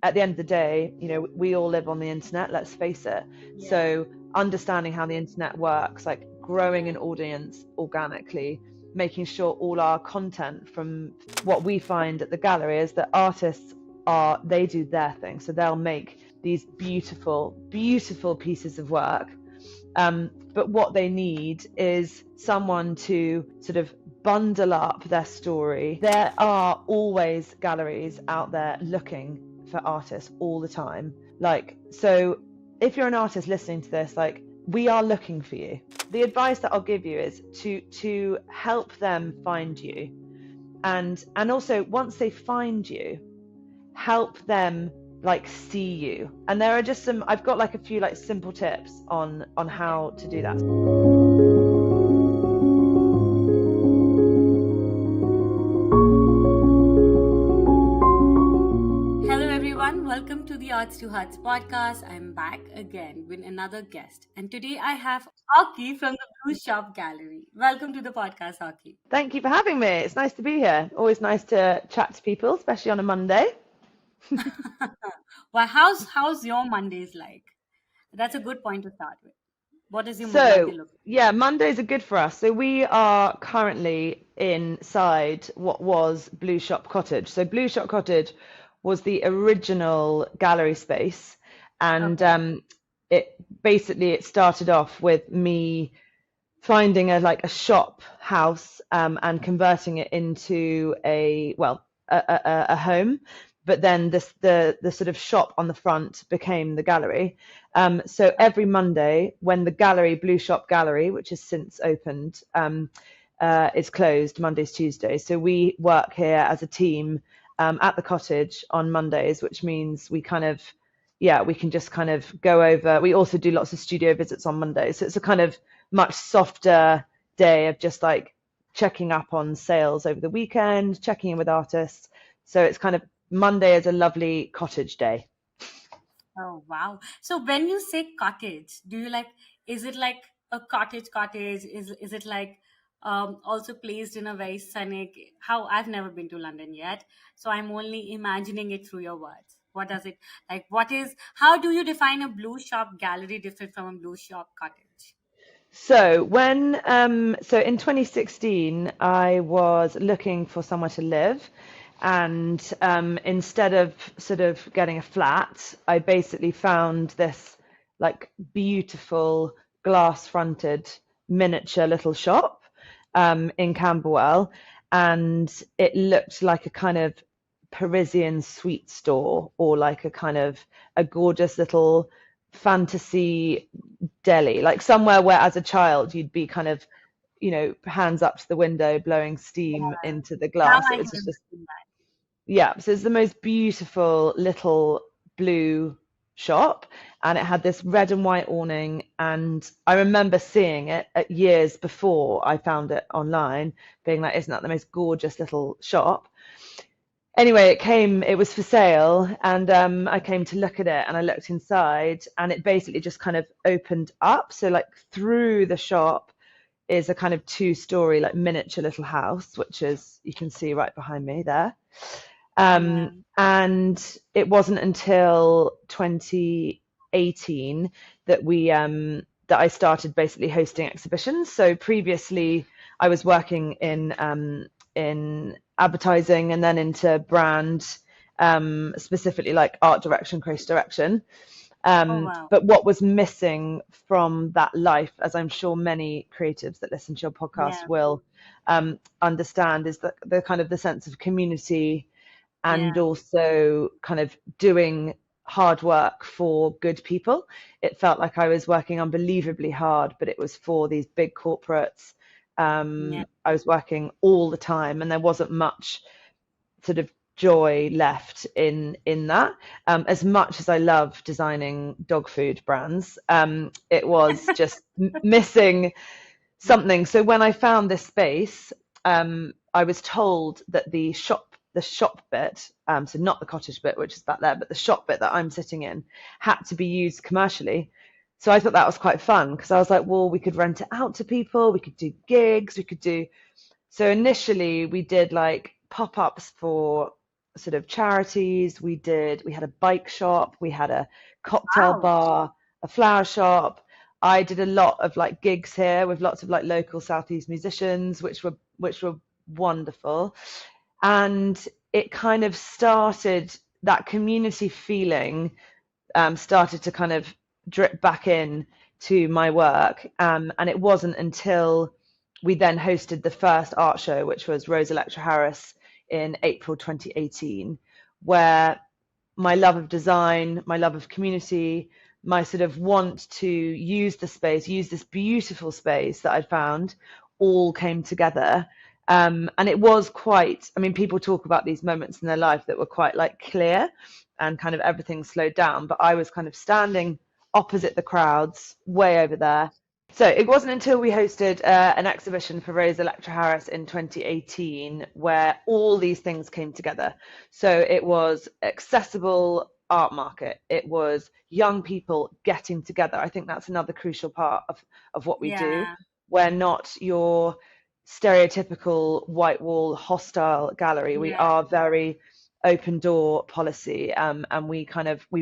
at the end of the day, we all live on the internet, let's face it. Yeah. So understanding how the internet works, like growing an audience organically, making sure all our content, from what we find at the gallery is that artists they do their thing. So they'll make these beautiful, beautiful pieces of work. But what they need is someone to sort of bundle up their story. There are always galleries out there looking for artists all the time. So if you're an artist listening to this, we are looking for you. The advice that I'll give you is to help them find you. And also, once they find you, help them see you. And there are just I've got a few simple tips on how to do that. Hello everyone, welcome to the Arts to Hearts podcast. I'm back again with another guest. And today I have Ocki from the Blue Shop Gallery. Welcome to the podcast, Ocki. Thank you for having me. It's nice to be here. Always nice to chat to people, especially on a Monday. Well, how's your Mondays like? That's a good point to start with. What is your Monday look like? Yeah, Mondays are good for us. So we are currently inside what was Blue Shop Cottage. So Blue Shop Cottage was the original gallery space, and it started off with me finding a shop house and converting it into a home. But then the sort of shop on the front became the gallery. So every Monday, when the gallery, Blue Shop Gallery, which has since opened, is closed Mondays, Tuesdays. So we work here as a team at the cottage on Mondays, which means we can just kind of go over. We also do lots of studio visits on Mondays. So it's a kind of much softer day of just checking up on sales over the weekend, checking in with artists. So it's kind of Monday is a lovely cottage day. Oh, wow. So when you say cottage, do you is it like a cottage? Is it also placed in a very scenic, I've never been to London yet, so I'm only imagining it through your words. What does it how do you define a Blue Shop Gallery different from a Blue Shop Cottage? So so in 2016, I was looking for somewhere to live. And instead of sort of getting a flat, I basically found this beautiful glass-fronted miniature little shop in Camberwell, and it looked like a kind of Parisian sweet store, or a kind of a gorgeous little fantasy deli, somewhere where as a child you'd be kind of hands up to the window blowing steam into the glass. It was just so it's the most beautiful little blue shop, and it had this red and white awning, and I remember seeing it years before I found it online, being isn't that the most gorgeous little shop? Anyway, it was for sale, and I came to look at it, and I looked inside, and it basically just kind of opened up. So through the shop is a kind of 2-story miniature little house, which is, you can see right behind me there. And it wasn't until 2018 that that I started basically hosting exhibitions. So previously I was working in advertising, and then into brand, specifically art direction, creative direction. But what was missing from that life, as I'm sure many creatives that listen to your podcast will understand, is the kind of the sense of community, and also kind of doing hard work for good people. It felt like I was working unbelievably hard, but it was for these big corporates. I was working all the time, and there wasn't much sort of joy left in that. As much as I love designing dog food brands, it was just missing something. So when I found this space, I was told that the shop bit, so not the cottage bit, which is back there, but the shop bit that I'm sitting in, had to be used commercially. So I thought that was quite fun, because I was like, well, we could rent it out to people, we could do gigs, so initially we did pop-ups for sort of charities. We had a bike shop, we had a cocktail Wow. bar, a flower shop. I did a lot of like gigs here with lots of like local Southeast musicians, which were wonderful. And it kind of started, that community feeling started to kind of drip back in to my work. And it wasn't until we then hosted the first art show, which was Rose Electra Harris in April 2018, where my love of design, my love of community, my sort of want to use the space, use this beautiful space that I'd found, all came together. And it was quite, I mean, people talk about these moments in their life that were quite like clear and kind of everything slowed down, but I was kind of standing opposite the crowds way over there. So it wasn't until we hosted an exhibition for Rose Electra Harris in 2018 where all these things came together. So it was accessible art market. It was young people getting together. I think that's another crucial part of what we do. Yeah. We're not your stereotypical white wall hostile gallery. We Yeah. are very open door policy, and we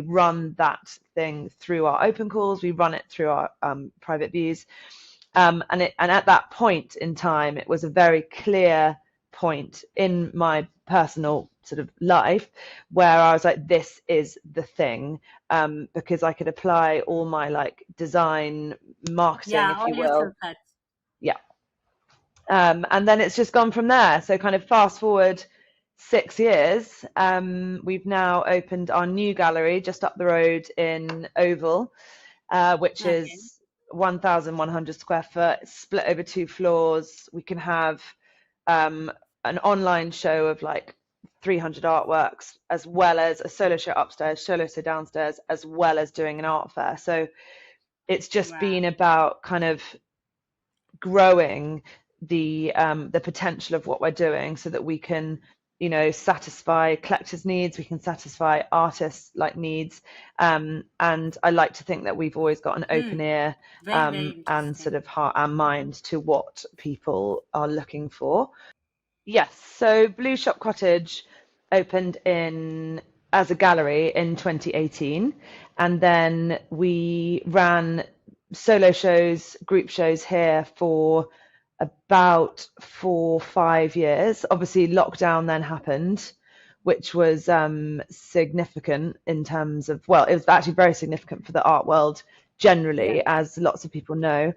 run that thing through our open calls, we run it through our private views, and at that point in time it was a very clear point in my personal sort of life where I was like, this is the thing, because I could apply all my like design marketing, Yeah. if All you your will. skill sets. Yeah. And then it's just gone from there. So kind of fast forward 6 years, we've now opened our new gallery just up the road in Oval, which Okay. is 1,100 square foot, split over 2 floors. We can have an online show of like 300 artworks, as well as a solo show upstairs, solo show downstairs, as well as doing an art fair. So it's just Wow. been about kind of growing the potential of what we're doing so that we can, you know, satisfy collectors' needs, we can satisfy artists like needs, and I like to think that we've always got an open ear, Very, very and interesting. sort of heart and mind to what people are looking for. Yes, so Blue Shop Cottage opened in as a gallery in 2018, and then we ran solo shows, group shows here for about 4 or 5 years. Obviously, lockdown then happened, which was significant in terms of, well, it was actually very significant for the art world generally, Yeah. as lots of people know.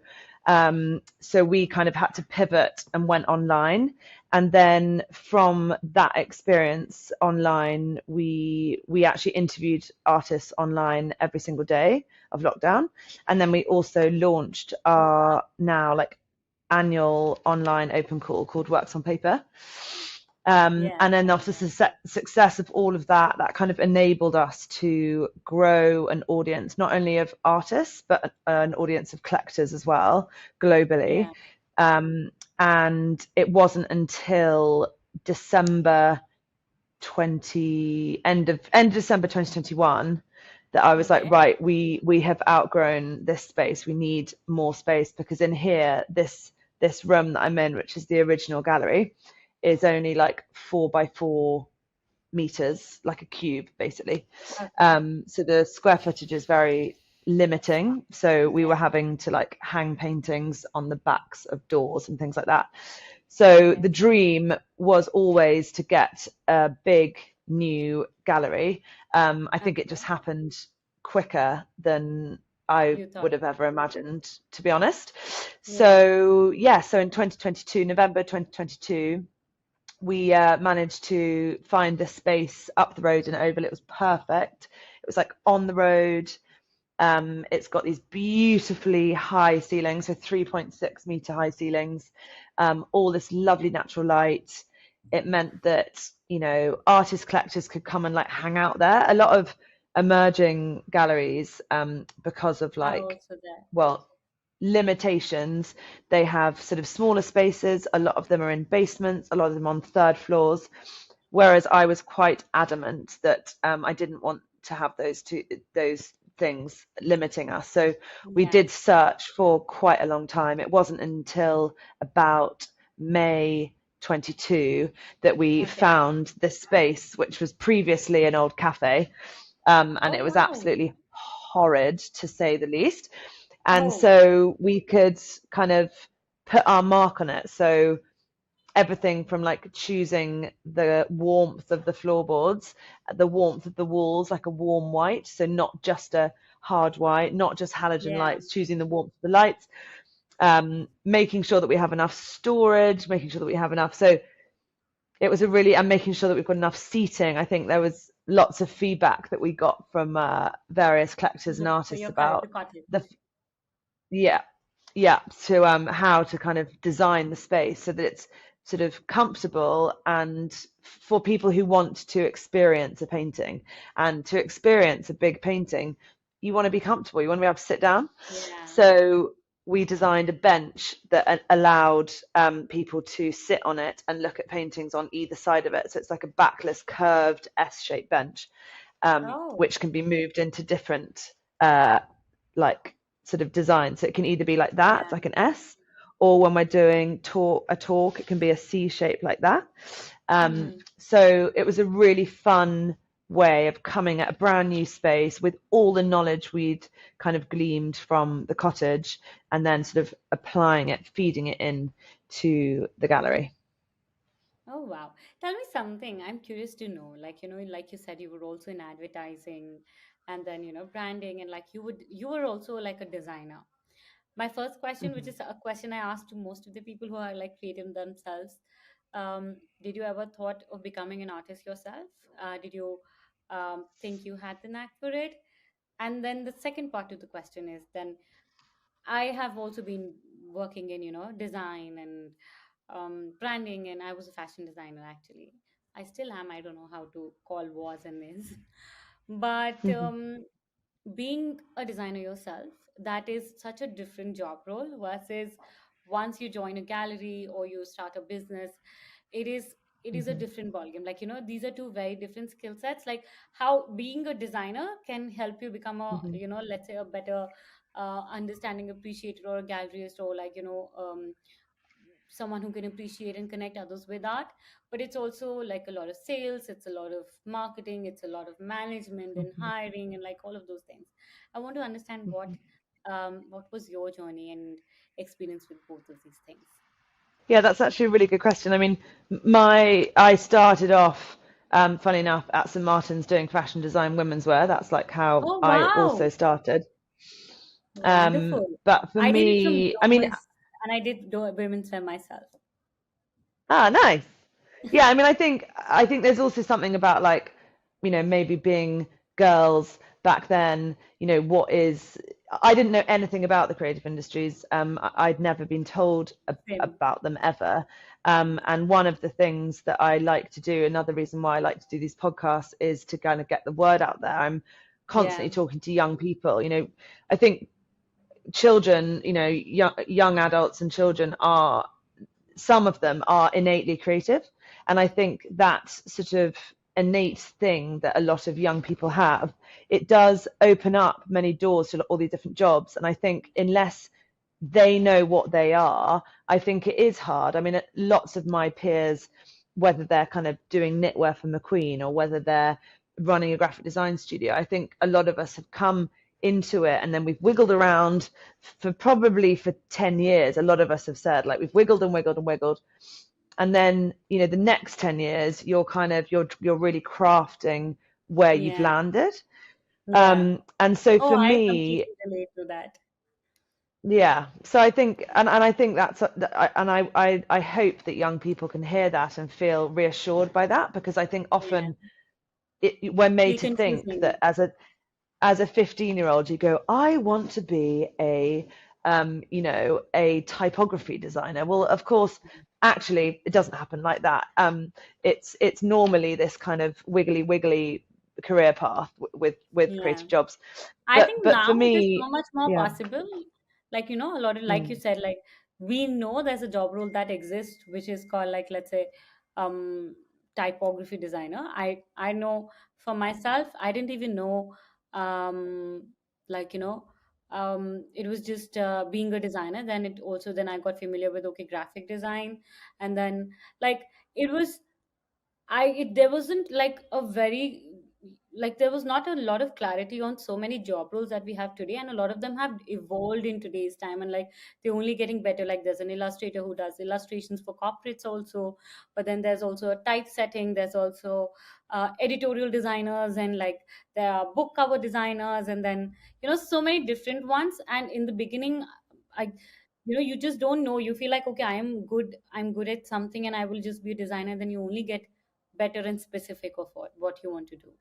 So we kind of had to pivot and went online. And then from that experience online, we actually interviewed artists online every single day of lockdown. And then we also launched our now like annual online open call called Works on Paper. Yeah. And then after the success of all of that, that kind of enabled us to grow an audience, not only of artists, but an audience of collectors as well, globally. Yeah. And it wasn't until December end of December 2021 that I was like, Okay. right, we have outgrown this space. We need more space, because in here, this room that I'm in, which is the original gallery, is only like 4 by 4 meters, like a cube, basically. Okay. So the square footage is very limiting. So we Yeah. were having to like hang paintings on the backs of doors and things like that. So Okay. the dream was always to get a big new gallery. I think it Okay. just happened quicker than I You thought. would have ever imagined, to be honest. Yeah. So yeah, so in 2022, November 2022, we managed to find this space up the road in Oval. It was perfect. It was like on the road. It's got these beautifully high ceilings, so 3.6 meter high ceilings, all this lovely natural light. It meant that, you know, artists, collectors could come and like hang out there. A lot of emerging galleries, because of Are like, also there. well, limitations, they have sort of smaller spaces. A lot of them are in basements, a lot of them on third floors. Whereas I was quite adamant that I didn't want to have those things limiting us. So we Yeah. did search for quite a long time. It wasn't until about May 2022 that we Okay. found this space, which was previously an old cafe, and Oh it was wow. absolutely horrid to say the least. And Oh so we could kind of put our mark on it. So everything from like choosing the warmth of the floorboards, the warmth of the walls, like a warm white, so not just a hard white, not just halogen yeah. lights, choosing the warmth of the lights, making sure that we have enough storage, making sure that we have enough. So it was a really, and making sure that we've got enough seating. I think there was lots of feedback that we got from various collectors and For artists your about the cottage. the, yeah, yeah, to how to kind of design the space so that it's sort of comfortable and for people who want to experience a painting, and to experience a big painting you want to be comfortable, you want to be able to sit down. Yeah. So we designed a bench that allowed people to sit on it and look at paintings on either side of it, so it's like a backless curved S-shaped bench, Oh, which can be moved into different uh, like sort of design. So it can either be like that, yeah. like an S, or when we're doing a talk, it can be a C shape like that. Mm-hmm. So it was a really fun way of coming at a brand new space with all the knowledge we'd kind of gleaned from the cottage, and then sort of applying it, feeding it in to the gallery. Oh wow. Tell me something. I'm curious to know. Like, like you said, you were also in advertising and then, branding, and like you were also like a designer. My first question, which Mm-hmm. is a question I ask to most of the people who are like creative themselves, did you ever thought of becoming an artist yourself? Did you think you had the knack for it? And then the second part to the question is then I have also been working in, design and branding, and I was a fashion designer actually. I still am. I don't know how to call was and is, but being a designer yourself, that is such a different job role versus once you join a gallery or you start a business. It is a Mm-hmm. different ballgame. Like, these are two very different skill sets. Like how being a designer can help you become a, Mm-hmm. let's say a better understanding appreciator or a galleryist, or like, someone who can appreciate and connect others with art. But it's also like a lot of sales, it's a lot of marketing, it's a lot of management and Mm-hmm. hiring and like all of those things. I want to understand what was your journey and experience with both of these things. Yeah, that's actually a really good question. I mean, I started off, funny enough, at St. Martin's doing fashion design women's wear. That's like how Oh I also wow, started. wonderful. But for I did it from me, I mean, Domus, and I did women's wear myself. nice. Yeah, I mean, I think there's also something about like, maybe being girls back then, what is, I didn't know anything about the creative industries. I'd never been told Same. about them ever. And one of the things that I like to do, another reason why I like to do these podcasts, is to kind of get the word out there. I'm Yeah. constantly talking to young people. I think children, young adults and children are, some of them are innately creative. And I think that sort of innate thing that a lot of young people have, it does open up many doors to all these different jobs. And I think unless they know what they are, I think it is hard. I mean, lots of my peers, whether they're kind of doing knitwear for McQueen or whether they're running a graphic design studio, I think a lot of us have come into it and then we've wiggled around for probably for 10 years. A lot of us have said, like, we've wiggled and wiggled and wiggled, and then the next 10 years you're kind of you're really crafting where you've Yeah. landed. Yeah. And so Oh, for I me, completely relate to that. yeah, so I think, and I think that's, and I hope that young people can hear that and feel reassured by that, because I think Yeah. often we're made Feel to think confusing. that as a 15-year-old you go, I want to be a typography designer. Well, of course, actually it doesn't happen like that. It's normally this kind of wiggly career path with Yeah. creative jobs. I but think but now for it is me, so much more yeah. possible. Like, a lot of, like you Mm, said, like we know there's a job role that exists, which is called like, let's say, um, typography designer. I know for myself, I didn't even know, um, like, It was just being a designer. Then I got familiar with okay graphic design, and then like it was there wasn't like a very like there was not a lot of clarity on so many job roles that we have today, and a lot of them have evolved in today's time, and like they're only getting better. Like there's an illustrator who does illustrations for corporates also, but then there's also a typesetting, there's also editorial designers, and like there are book cover designers, and then so many different ones. And in the beginning, I you just don't know. You feel like okay, I'm good at something and I will just be a designer. Then you only get better and specific of what you want to do.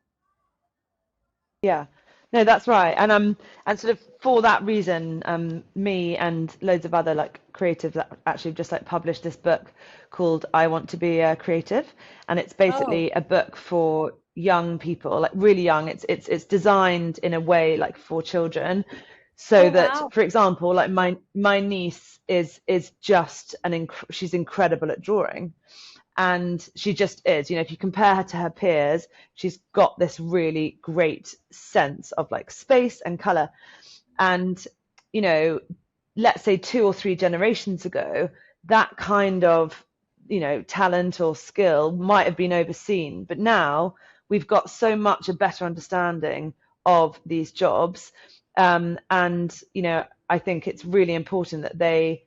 Yeah, no, that's right. And sort of for that reason, me and loads of other like creatives that actually just like published this book called I Want to Be a Creative, and it's Oh, basically a book for young people, like really young. It's designed in a way like for children, so oh that, wow. for example, like my niece is just she's incredible at drawing, and she just is. If you compare her to her peers, she's got this really great sense of like space and color. And you know let's say 2 or 3 generations ago, that kind of talent or skill might have been overseen, but now we've got so much a better understanding of these jobs. And I think it's really important that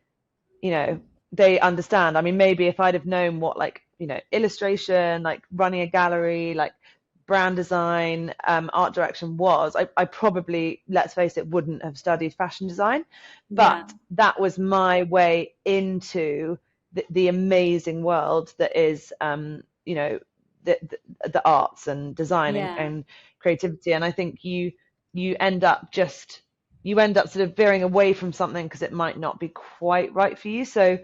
you know they understand. I mean, maybe if I'd have known what, like, illustration, like running a gallery, like brand design, art direction was, I probably, let's face it, wouldn't have studied fashion design. Yeah, But that was my way into the amazing world that is, the arts and design yeah, and creativity. And I think you end up just you end up sort of veering away from something because it might not be quite right for you. So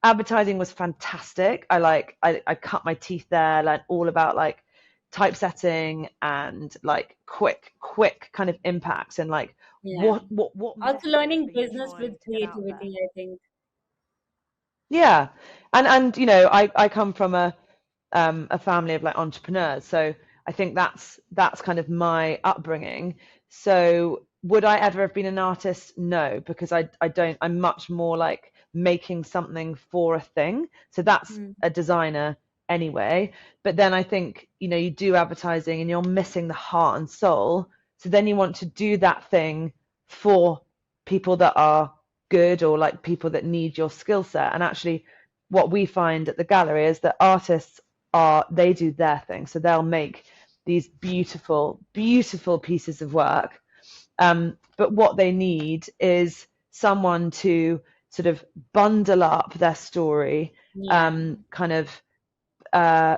advertising was fantastic. I cut my teeth there, learned all about like typesetting and like quick kind of impacts, and like yeah. what Also message learning are you business trying with to get out there? creativity, I think. Yeah. And I come from a family of like entrepreneurs, so I think that's kind of my upbringing. So would I ever have been an artist? No, because I don't. I'm much more like making something for a thing. So that's Hmm. a designer anyway. But then I think, you do advertising and you're missing the heart and soul. So then you want to do that thing for people that are good, or like people that need your skill set. And actually, what we find at the gallery is that artists they do their thing. So they'll make these beautiful, beautiful pieces of work. But what they need is someone to sort of bundle up their story, Yeah. kind of uh,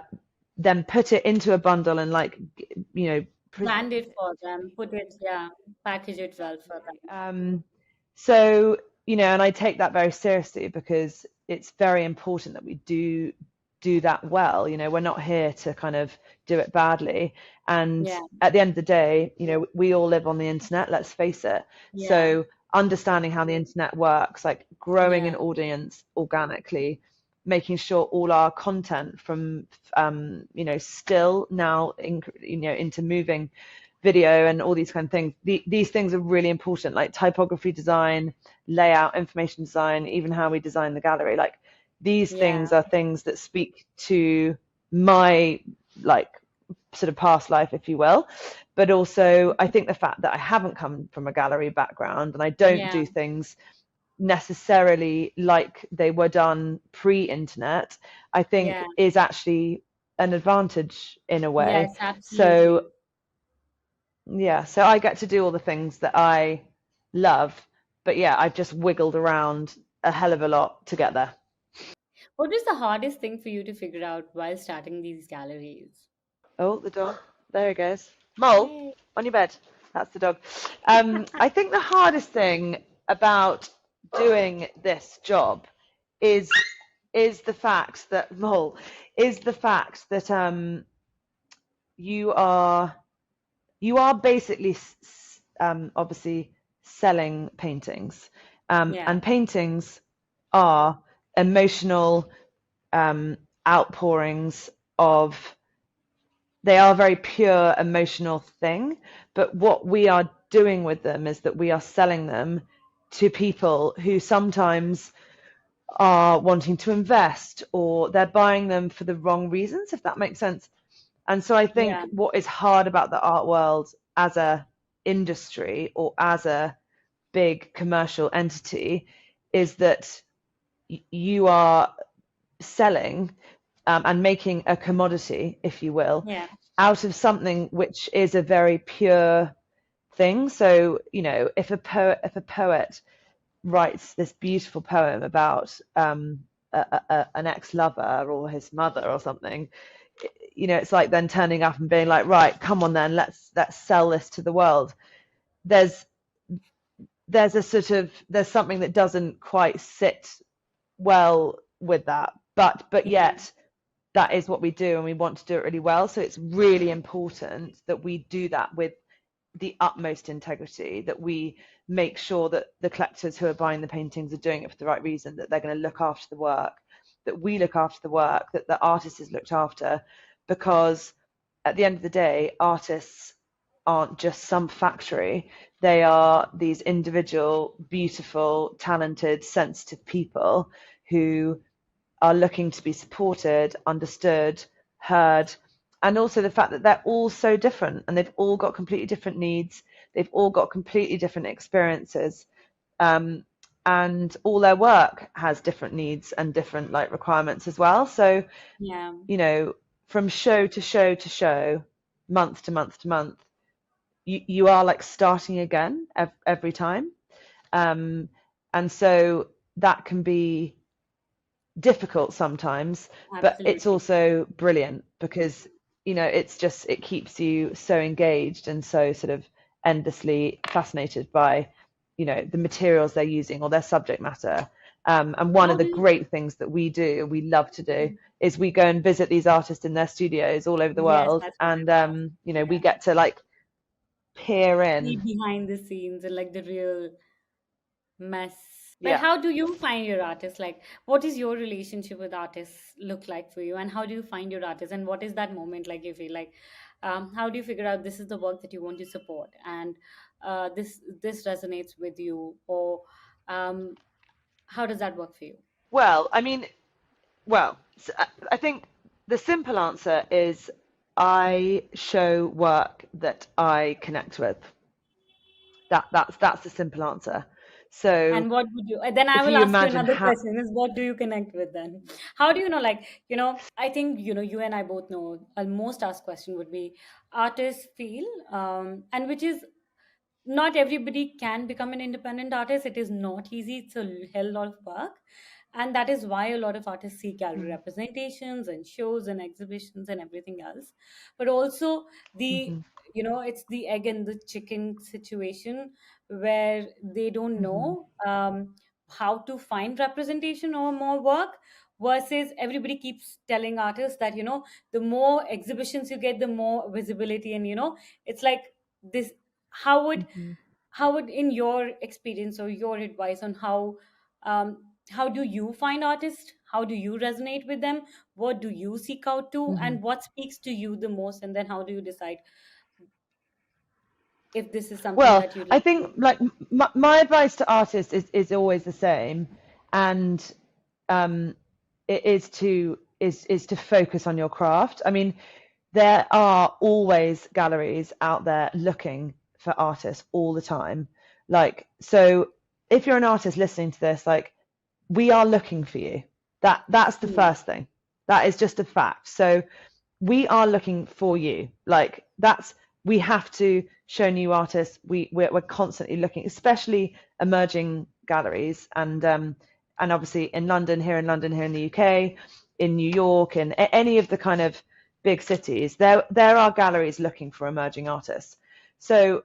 then put it into a bundle and like, present Brand it it for them, put to it, yeah, package it well for exactly. them. So, and I take that very seriously because it's very important that we do that well. We're not here to kind of do it badly. And Yeah, at the end of the day, we all live on the internet, let's face it. yeah, So understanding how the internet works, like growing yeah, an audience organically, making sure all our content from still now into moving video and all these kind of things. These things are really important, like typography design, layout, information design, even how we design the gallery. Like these things yeah, are things that speak to my like sort of past life, if you will. But also, I think the fact that I haven't come from a gallery background and I don't yeah, do things necessarily like they were done pre-internet, I think yeah. is actually an advantage in a way. Yes, So absolutely. yeah, so I get to do all the things that I love, but yeah, I've just wiggled around a hell of a lot to get there. What was the hardest thing for you to figure out while starting these galleries? Oh, the dog. There he goes. Mole, Hey. on your bed. That's the dog. I think the hardest thing about doing this job is is the fact that Mole is the fact that you are you are basically obviously selling paintings, Yeah, and paintings are emotional outpourings of they are a very pure emotional thing, but what we are doing with them is that we are selling them to people who sometimes are wanting to invest, or they're buying them for the wrong reasons, if that makes sense. And so I think Yeah. what is hard about the art world as a industry or as a big commercial entity is that you are selling and making a commodity, if you will, Yeah. out of something which is a very pure thing. So, you know, if a poet writes this beautiful poem about an ex-lover or his mother or something, you know, it's like then turning up and being like, right, come on then, let's sell this to the world. There's there's a sort of there's something that doesn't quite sit well with that, but Yeah. yet that is what we do and we want to do it really well. So it's really important that we do that with the utmost integrity, that we make sure that the collectors who are buying the paintings are doing it for the right reason, that they're going to look after the work, that we look after the work, that the artist is looked after, because at the end of the day, artists aren't just some factory. They are these individual, beautiful, talented, sensitive people who are looking to be supported, understood, heard, and also the fact that they're all so different and they've all got completely different needs, they've all got completely different experiences, um, and all their work has different needs and different like requirements as well. So, Yeah. you know, from show to show to show, month to month to month, you are like starting again every time. Um, and so that can be difficult sometimes, but it's Absolutely. also brilliant because, you know, it's just, it keeps you so engaged and so sort of endlessly fascinated by, you know, the materials they're using or their subject matter. And one How of the do you? great things that we do, we love to do, is we go and visit these artists in their studios all over the Yes, world, that's what and I've asked. you know, we Yeah. get to like peer See in. behind the scenes and like the real mess. But Yeah. how do you find your artists? Like, what is your relationship with artists look like for you? And how do you find your artists? And what is that moment like you feel like? How do you figure out this is the work that you want to support, and this resonates with you, or um, how does that work for you? Well, I mean, I think the simple answer is I show work that I connect with. That's the simple answer. So And what would you, then I if will you ask you imagine another how, question is what do you connect with then? How do you know, like, I think, you and I both know a most asked question would be artists feel, and which is not everybody can become an independent artist. It is not easy. It's a hell lot of work. And that is why a lot of artists seek gallery Mhm, representations and shows and exhibitions and everything else. But also the, mhm, it's the egg and the chicken situation where they don't mhm, know how to find representation or more work, versus everybody keeps telling artists that, the more exhibitions you get, the more visibility. And, it's like this, how would mhm, in your experience or your advice on how do you find artists, how do you resonate with them, what do you seek out to, mhm. and what speaks to you the most, and then how do you decide if this is something Well, that you I like to think do? like my advice to artists is always the same, and um, it is to focus on your craft. I mean, there are always galleries out there looking for artists all the time. Like, so if you're an artist listening to this, like, we are looking for you. That's the Yeah. first thing. That is just a fact. So we are looking for you. Like, that's, we have to show new artists. We're constantly looking, especially emerging galleries, and obviously in London, here in London, here in the UK, in New York, in any of the kind of big cities, there are galleries looking for emerging artists. So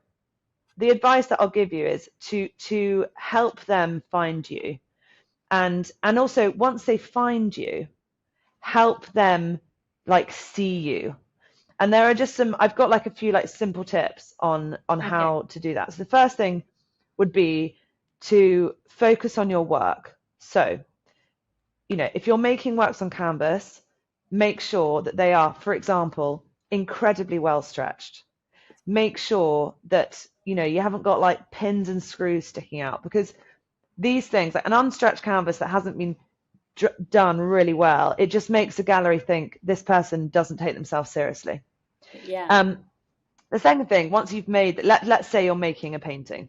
the advice that I'll give you is to help them find you, and also once they find you, help them like see you. And there are just some, I've got like a few like simple tips on Okay. how to do that. So the first thing would be to focus on your work. So, you know, if you're making works on canvas, make sure that they are, for example, incredibly well stretched. Make sure that, you haven't got like pins and screws sticking out, because these things, like an unstretched canvas that hasn't been done really well, it just makes the gallery think this person doesn't take themselves seriously. Yeah. The second thing, once you've made, let's say you're making a painting.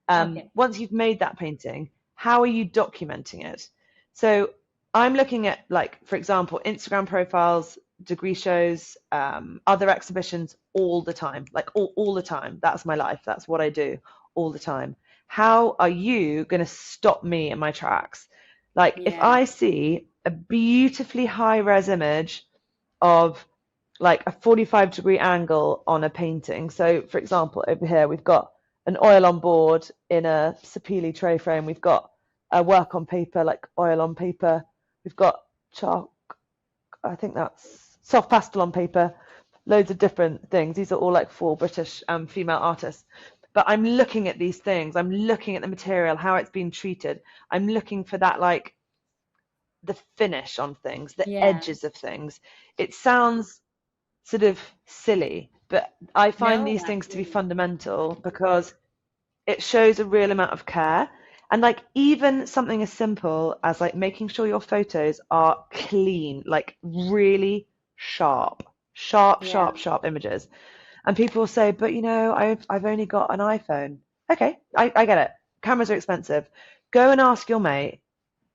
Okay. Once you've made that painting, how are you documenting it? So I'm looking at, like, for example, Instagram profiles, degree shows, other exhibitions all the time, like all the time. That's my life. That's what I do all the time. How are you going to stop me in my tracks? Like, if Yeah. I see a beautifully high res image of like a 45-degree angle on a painting. So, for example, over here, we've got an oil on board in a sapele tray frame. We've got a work on paper, like oil on paper. We've got chalk, I think that's soft pastel on paper, loads of different things. These are all like 4 British female artists. But I'm looking at these things. I'm looking at the material, how it's been treated. I'm looking for that, like, the finish on things, the Yeah. edges of things. It sounds sort of silly, but I find No, these things to be absolutely. fundamental because it shows a real amount of care. And like even something as simple as like making sure your photos are clean, like really sharp, sharp, Yeah. sharp, sharp images. And people will say, but I've only got an iPhone. Okay, I get it. Cameras are expensive. Go and ask your mate,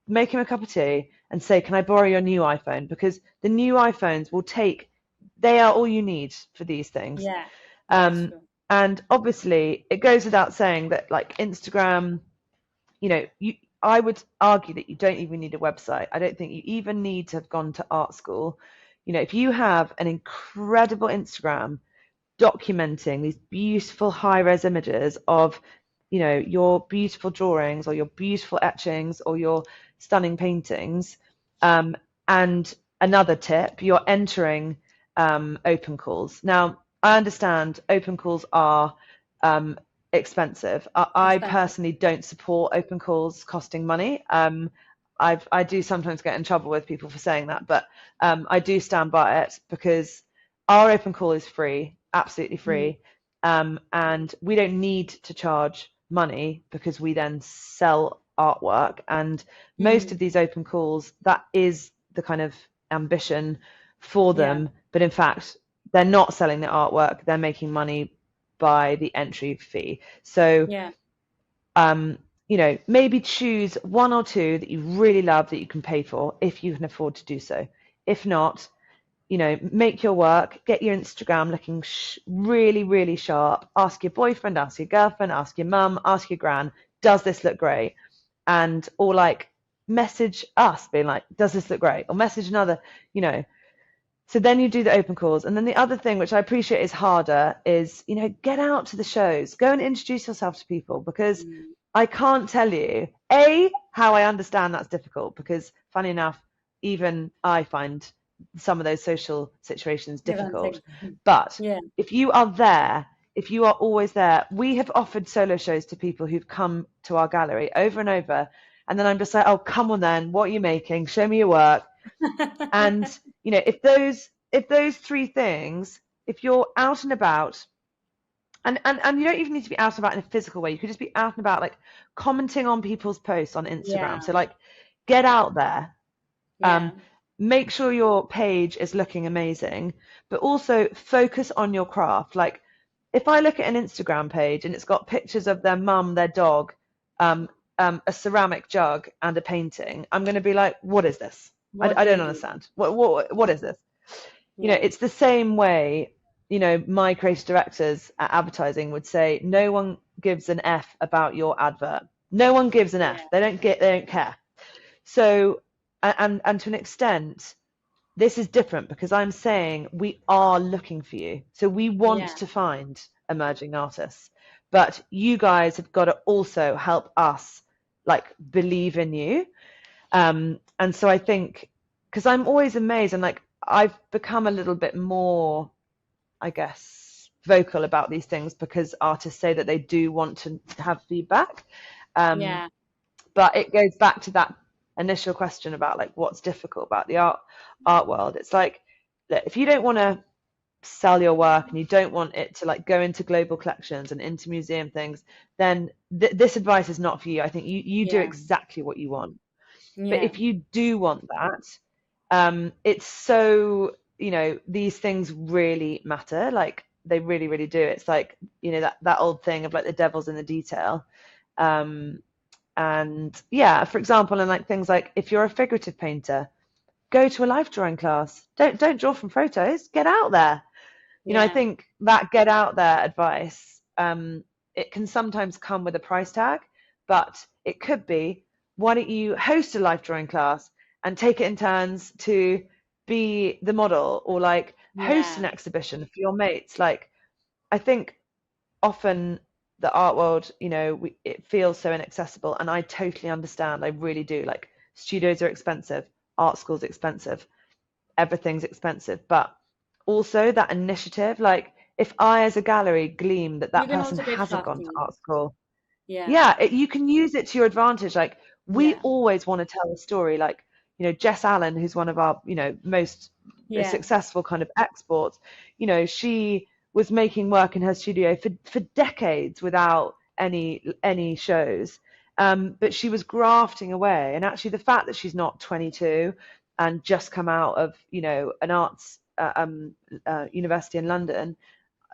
make him a cup of tea, and say, can I borrow your new iPhone? Because the new iPhones they are all you need for these things. Yeah. That's Um, true. and obviously, it goes without saying that, like Instagram, I would argue that you don't even need a website. I don't think you even need to have gone to art school. If you have an incredible Instagram documenting these beautiful high-res images of, your beautiful drawings or your beautiful etchings or your stunning paintings, and another tip, you're entering open calls. Now, I understand open calls are expensive. I Expensive. personally don't support open calls costing money. I do sometimes get in trouble with people for saying that, but I do stand by it because our open call is free, absolutely Mm. free, and we don't need to charge money because we then sell artwork. And most Mm. of these open calls, that is the kind of ambition for Yeah. them. But in fact, they're not selling the artwork, they're making money by the entry fee. So, Yeah. maybe choose one or two that you really love that you can pay for if you can afford to do so. If not, make your work, get your Instagram looking really, really sharp. Ask your boyfriend, ask your girlfriend, ask your mum, ask your gran, does this look great? Or like message us being like, does this look great? Or message another, you know. So then you do the open calls. And then the other thing, which I appreciate is harder, is, get out to the shows, go and introduce yourself to people, because Mm. I can't tell you, how I understand that's difficult, because funny enough, even I find some of those social situations Even difficult. like, But yeah. if you are there, if you are always there, we have offered solo shows to people who've come to our gallery over and over. And then I'm just like, oh, come on then, what are you making? Show me your work. And if those 3 things, if you're out and about, and you don't even need to be out and about in a physical way, you could just be out and about, like commenting on people's posts on Instagram. Yeah. So like, get out there, Yeah. make sure your page is looking amazing, but also focus on your craft. Like, if I look at an Instagram page and it's got pictures of their mum, their dog, a ceramic jug, and a painting, I'm going to be like, what is this? What I they don't do. understand. What is this? Yeah. It's the same way, my creative directors at advertising would say, no one gives an F about your advert. No one gives an Yeah. F. They don't care. So, and to an extent, this is different because I'm saying we are looking for you. So we want Yeah. to find emerging artists, but you guys have got to also help us, like, believe in you. And so I think, because I'm always amazed, and like I've become a little bit more, I guess, vocal about these things because artists say that they do want to have feedback. Yeah. But it goes back to that initial question about like what's difficult about the art world. It's like, look, if you don't want to sell your work and you don't want it to like go into global collections and into museum things, then this advice is not for you. I think you do Yeah. exactly what you want. But Yeah. if you do want that, it's so, these things really matter. Like they really, really do. It's like, that old thing of like the devil's in the detail. Um, and yeah, for example, and like things like if you're a figurative painter, go to a life drawing class. Don't draw from photos. Get out there. I Yeah. think that get out there advice, it can sometimes come with a price tag, but it could be, why don't you host a life drawing class and take it in turns to be the model, or like host an Yeah. exhibition for your mates? Like, I think often the art world, it feels so inaccessible, and I totally understand. I really do. Like, studios are expensive, art school's expensive, everything's expensive, but also that initiative, like if I as a gallery gleam that You that can person also get hasn't gone to lucky. art school, Yeah. yeah, you can use it to your advantage. Like we Yeah. always want to tell a story. Like, Jess Allen, who's one of our, most Yeah. successful kind of exports, she was making work in her studio for decades without any shows. But she was grafting away. And actually the fact that she's not 22 and just come out of, an arts university in London,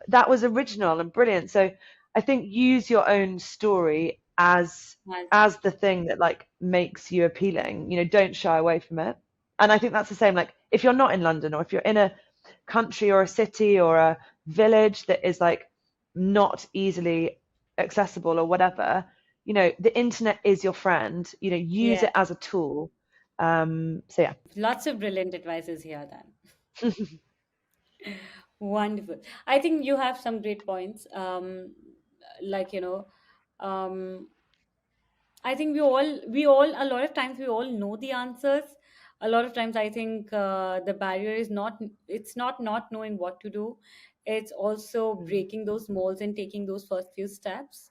that was original and brilliant. So I think use your own story Nice. as the thing that like makes you appealing. Don't shy away from it. And I think that's the same. Like if you're not in London, or if you're in a country or a city or a village that is like not easily accessible or whatever, the internet is your friend. Use Yeah. it as a tool. So yeah. Lots of brilliant advices here then. Wonderful. I think you have some great points. Like, um, I think a lot of times we all know the answers. A lot of times I think the barrier is it's not knowing what to do. It's also Mm. breaking those molds and taking those first few steps,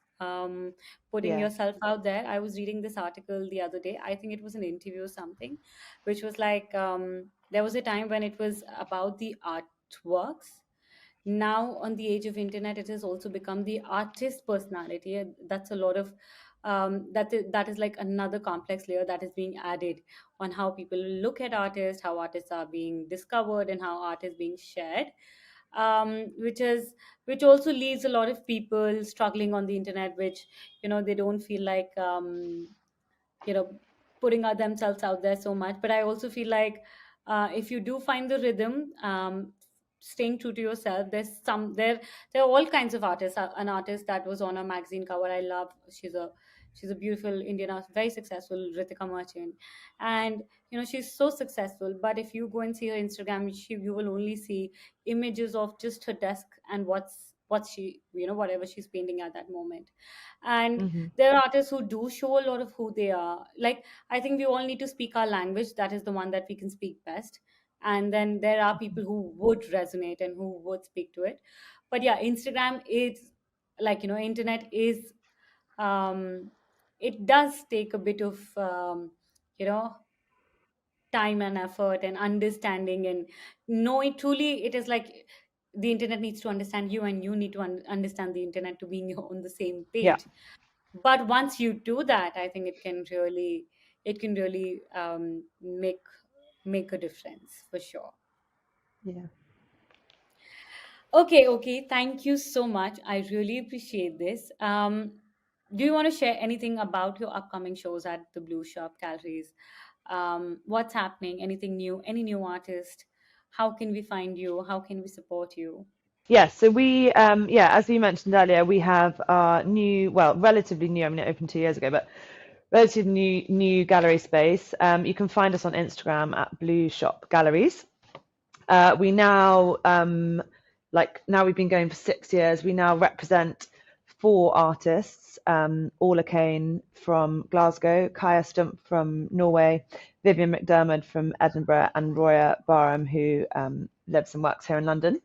putting Yeah. yourself out there. I was reading this article the other day. I think it was an interview or something, which was like, there was a time when it was about the artworks. Now on the age of internet, it has also become the artist personality, and that's a lot of that is like another complex layer that is being added on how people look at artists, how artists are being discovered, and how art is being shared, which is which also leaves a lot of people struggling on the internet, which they don't feel like you know putting themselves out there so much. But I also feel like if you do find the rhythm, staying true to yourself, there are all kinds of artists. An artist that was on a magazine cover, I love. She's a beautiful Indian artist, very successful, Ritika Merchant. And she's so successful, but if you go and see her Instagram, you will only see images of just her desk and what's she whatever she's painting at that moment. And Hmm. there are artists who do show a lot of who they are. Like, I think we all need to speak our language. That is the one that we can speak best. And then there are people who would resonate and who would speak to it. But yeah, Instagram is like, internet is, um, it does take a bit of, you know, time and effort and understanding, and knowing truly it is like the internet needs to understand you, and you need to understand the internet to be on the same Yeah. page. But once you do that, I think it can really make a difference for sure. Yeah. Okay, okay, thank you so much, I really appreciate this. Do you want to share anything about your upcoming shows at the Blue Shop Galleries? What's happening, anything new, any new artist? How can we find you, how can we support you? Yes, so we, as we mentioned earlier, we have our new, well, relatively new, I mean, it opened 2 years ago, but relatively new gallery space. You can find us on Instagram at Blue Shop Galleries. We now, now we've been going for 6 years, we now represent 4 artists, Orla Kane from Glasgow, Kaya Stump from Norway, Vivian McDermott from Edinburgh, and Roya Barham, who lives and works here in London.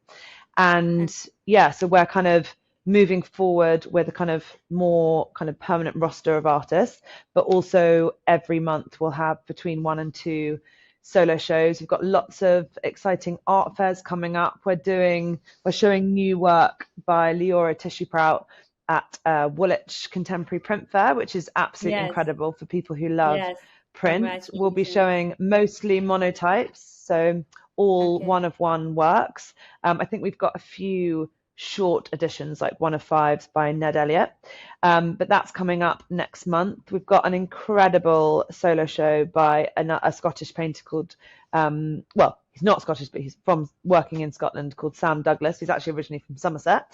And yeah, so we're kind of moving forward with a kind of more kind of permanent roster of artists, but also every month we'll have between 1 and 2 solo shows. We've got lots of exciting art fairs coming up. We're showing new work by Leora Tissue-Prout at Woolwich Contemporary Print Fair, which is absolutely Yes, incredible for people who love yes. print. We'll be Congratulations. showing mostly monotypes, so all Okay. one of one works. I think we've got a few short editions, like one of fives by Ned Elliott. But that's coming up next month. We've got an incredible solo show by a Scottish painter called, well, he's not Scottish, but he's from working in Scotland, called Sam Douglas. He's actually originally from Somerset.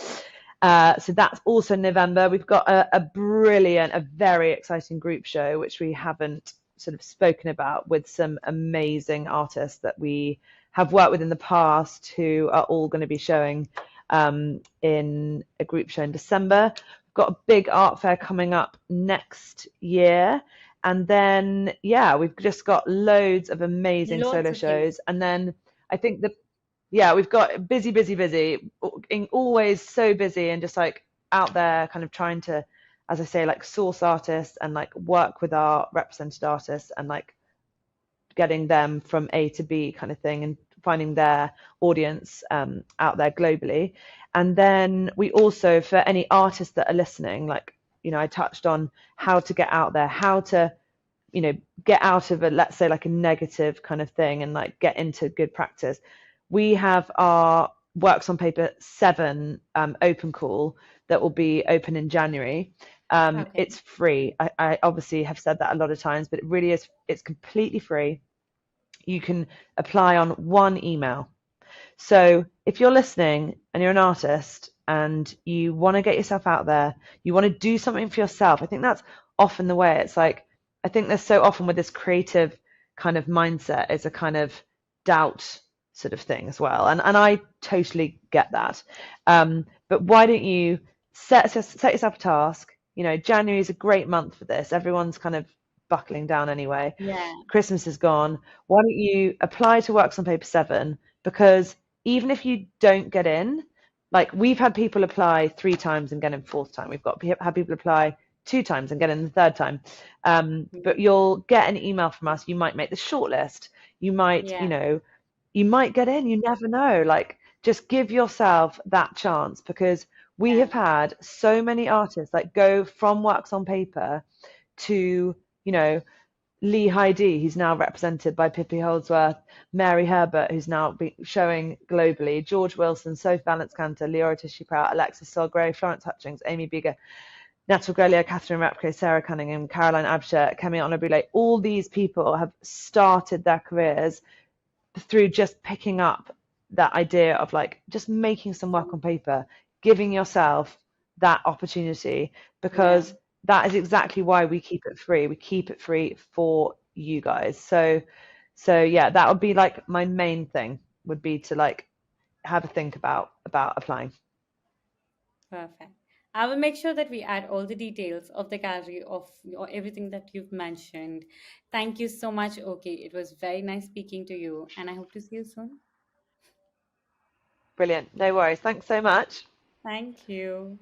So that's also in November. We've got a brilliant, a very exciting group show, which we haven't sort of spoken about, with some amazing artists that we have worked with in the past, who are all going to be showing in a group show in December. We've got a big art fair coming up next year. And then, yeah, we've just got loads of amazing Loads solo of things. shows. And then I think yeah, we've got busy, busy, busy, always so busy, and just like out there kind of trying to, as I say, like source artists and like work with our represented artists and like getting them from A to B kind of thing, and finding their audience out there globally. And then we also, for any artists that are listening, like, I touched on how to get out there, how to, get out of let's say like a negative kind of thing and like get into good practice. We have our Works on Paper 7 open call that will be open in January. Okay. It's free. I obviously have said that a lot of times, but it really is, it's completely free. You can apply on one email. So if you're listening and you're an artist and you want to get yourself out there, you want to do something for yourself, I think that's often the way. It's like, I think there's so often with this creative kind of mindset is a kind of doubt sort of thing as well. And I totally get that. But why don't you set yourself a task? January is a great month for this. Everyone's kind of buckling down anyway. Yeah. Christmas is gone. Why don't you apply to Works on Paper 7? Because even if you don't get in, like we've had people apply 3 times and get in 4th time. We've had people apply 2 times and get in the 3rd time. But you'll get an email from us. You might make the shortlist. You might, Yeah. you might get in. You never know. Like, just give yourself that chance, because we Yeah. have had so many artists like go from Works on Paper to, Lee Heidi, who's now represented by Pippi Holdsworth, Mary Herbert, who's now showing globally, George Wilson, Sophie Valence-Cantor, Leora Tissue-Prout, Alexis Solgrave, Florence Hutchings, Amy Bieger, Natalie Grelier, Catherine Rapke, Sarah Cunningham, Caroline Absher, Kemi Honorable. All these people have started their careers through just picking up that idea of like just making some work on paper, giving yourself that opportunity, Yeah. because that is exactly why we keep it free. We keep it free for you guys. So yeah, that would be like my main thing, would be to like have a think about applying. Perfect. I will make sure that we add all the details of the gallery of everything that you've mentioned. Thank you so much, Ocki. It was very nice speaking to you, and I hope to see you soon. Brilliant. No worries. Thanks so much. Thank you.